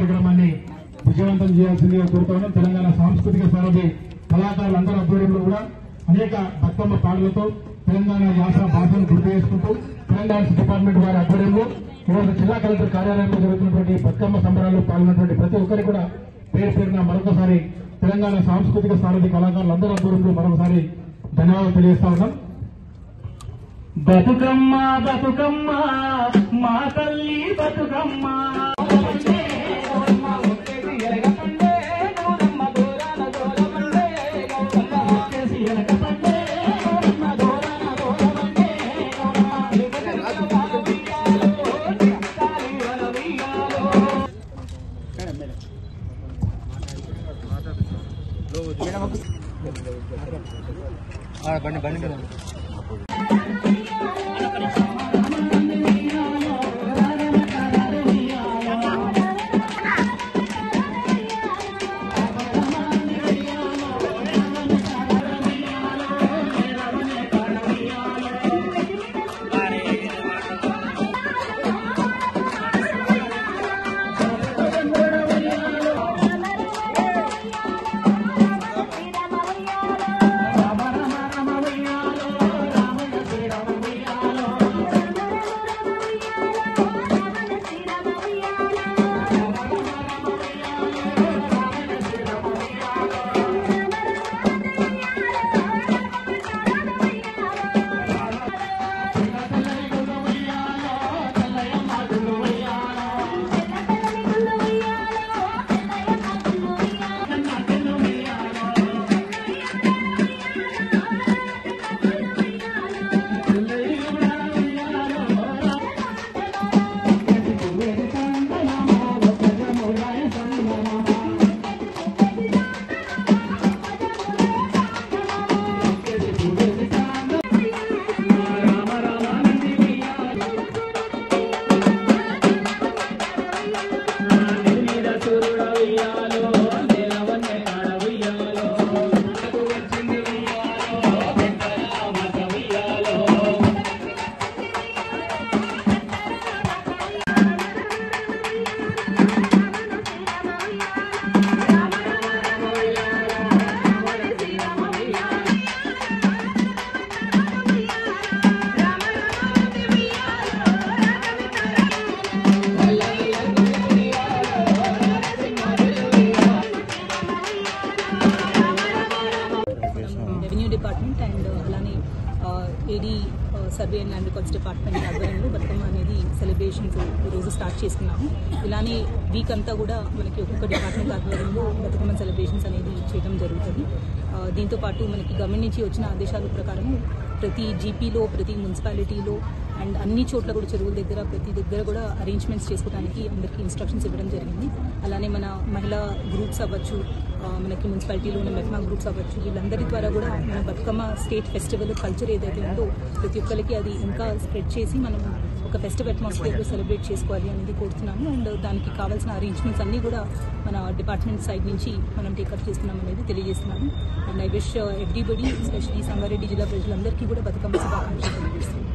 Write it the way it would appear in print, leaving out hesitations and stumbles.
కార్యక్రమాన్ని విజయవంతం చేయాల్సిందిగా కోరుతున్నాం. తెలంగాణ సాంస్కృతిక సారథి కళాకారులందరి ఆధ్వర్యంలో కూడా అనేక బతుకమ్మ పాటలతో తెలంగాణ యాస భాషను గుర్తు చేసుకుంటూ తెలంగాణ డిపార్ట్మెంట్ వారి ఆధ్వర్యంలో ఈరోజు జిల్లా కలెక్టర్ కార్యాలయంలో జరుగుతున్నటువంటి బతుకమ్మ సంబరాల్లో పాల్గొన్నటువంటి ప్రతి ఒక్కరికి కూడా పేరు పేరున మరొకసారి తెలంగాణ సాంస్కృతిక సారథి కళాకారులందరి ఆధ్వర్యంలో మరొకసారి ధన్యవాదాలు తెలియజేస్తా ఉన్నాం. బతుకమ్మ బతుకమ్మ మా తల్లి బతుకమ్మ బండి డిపార్ట్మెంట్ అండ్ అలానే ఏడీ survey and land records department ఆధ్వర్యంలో బతుకమ్మ అనేది సెలబ్రేషన్స్ ఈరోజు స్టార్ట్ చేసుకున్నాము. ఇలానే వీక్ అంతా కూడా మనకి ఒక్కొక్క డిపార్ట్మెంట్ ఆధ్వర్యంలో బతుకమ్మ సెలబ్రేషన్స్ అనేది చేయడం జరుగుతుంది. దీంతోపాటు మనకి గవర్నమెంట్ నుంచి వచ్చిన ఆదేశాల ప్రకారం ప్రతి జీపీలో ప్రతి మున్సిపాలిటీలో అండ్ అన్ని చోట్ల కూడా చెరువుల దగ్గర ప్రతి దగ్గర కూడా అరేంజ్మెంట్స్ చేసుకోవడానికి అందరికీ ఇన్స్ట్రక్షన్స్ ఇవ్వడం జరిగింది. అలానే మన మహిళా గ్రూప్స్ అవ్వచ్చు, మనకి మున్సిపాలిటీలో ఉన్న మెహ్మా గ్రూప్స్ అవ్వచ్చు, వీళ్ళందరి ద్వారా కూడా మన బతుకమ్మ స్టేట్ ఫెస్టివల్ కల్చర్ ఏదైతే ఉందో ప్రతి ఒక్కరికి అది ఇంకా స్ప్రెడ్ చేసి మనం ఒక ఫెస్టివ్ అట్మాస్ఫియర్లో సెలబ్రేట్ చేసుకోవాలి అనేది కోరుతున్నాము. అండ్ దానికి కావాల్సిన అరేంజ్మెంట్స్ అన్నీ కూడా మన డిపార్ట్మెంట్ సైడ్ నుంచి మనం టేకప్ చేస్తున్నాం అనేది తెలియజేస్తున్నాము. And I wish everybody, especially Sangareddy జిల్లా ప్రజలందరికీ కూడా బతుకమ్మ శుభాకాంక్షలు తెలియజేస్తున్నాం.